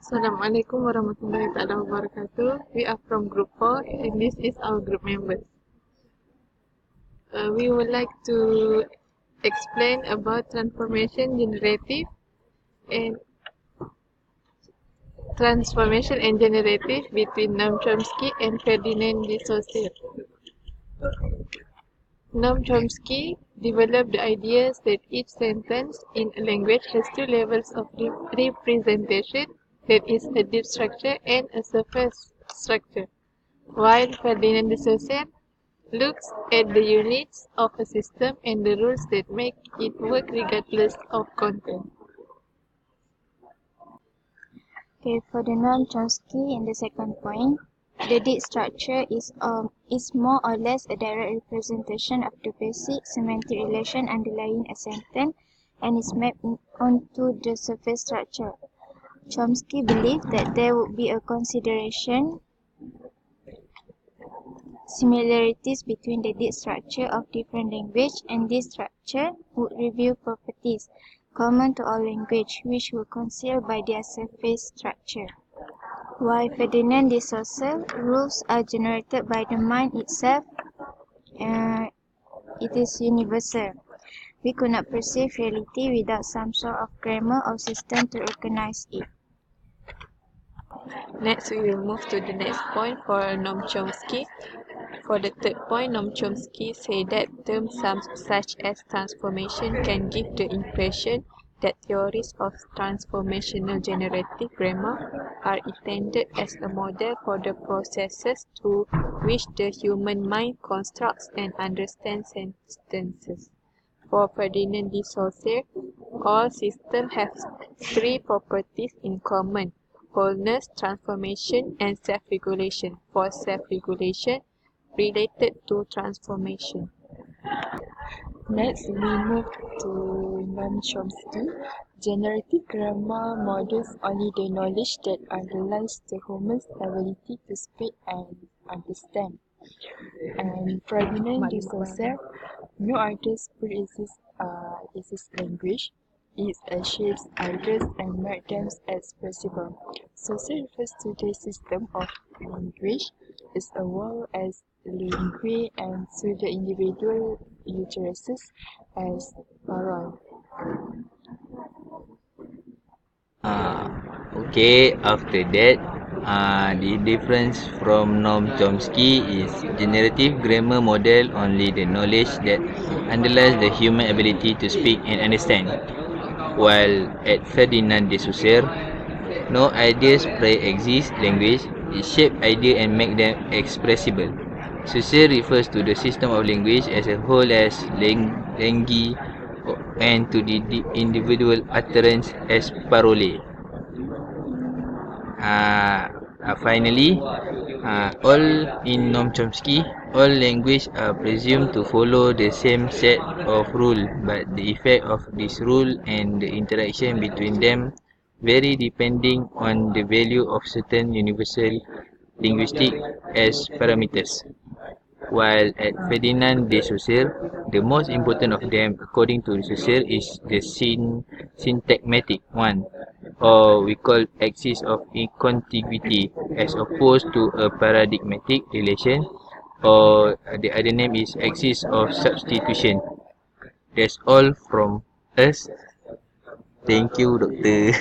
Assalamualaikum warahmatullahi wabarakatuh. We are from group 4 and this is our group members. We would like to explain about transformation generative and generative between Noam Chomsky and Ferdinand de Saussure. Noam Chomsky developed the ideas that each sentence in a language has two levels of representation, that is, a deep structure and a surface structure, while Ferdinand de Saussure looks at the units of a system and the rules that make it work regardless of content. Okay, for the Noam Chomsky in the second point, the deep structure is more or less a direct representation of the basic semantic relation underlying a sentence and is mapped onto the surface structure. Chomsky believed that there would be a consideration similarities between the deep structure of different language, and this structure would reveal properties common to all language, which were concealed by their surface structure. While Ferdinand de Saussure rules are generated by the mind itself, it is universal. We could not perceive reality without some sort of grammar or system to recognize it. Next, we will move to the next point for Noam Chomsky. For the third point, Noam Chomsky said that terms such as transformation can give the impression that theories of transformational generative grammar are intended as a model for the processes through which the human mind constructs and understands sentences. For Ferdinand de Saussure, all systems have three properties in common: wholeness, transformation, and self-regulation. For self-regulation, related to transformation. Next, we move to Noam Chomsky. Generative grammar models only the knowledge that underlies the human's ability to speak and understand. And Ferdinand de Saussure, no others pre-exists language. It achieves ideas and makes them expressible. Saussure refers to the system of language as a world as language and to the individual utterances as parole. Okay, after that, the difference from Noam Chomsky is generative grammar model only the knowledge that underlies the human ability to speak and understand, while at Ferdinand de Saussure, no ideas pre-exist language, it shapes ideas and makes them expressible. Saussure refers to the system of language as a whole as langue and to the individual utterance as parole. Finally, all in Noam Chomsky, all language are presumed to follow the same set of rules, but the effect of this rule and the interaction between them vary depending on the value of certain universal linguistic as parameters. While at Ferdinand de Saussure, the most important of them, according to Saussure, is the syntagmatic one, or we call axis of contiguity, as opposed to a paradigmatic relation, or the other name is axis of substitution. That's all from us. Thank you, Doctor.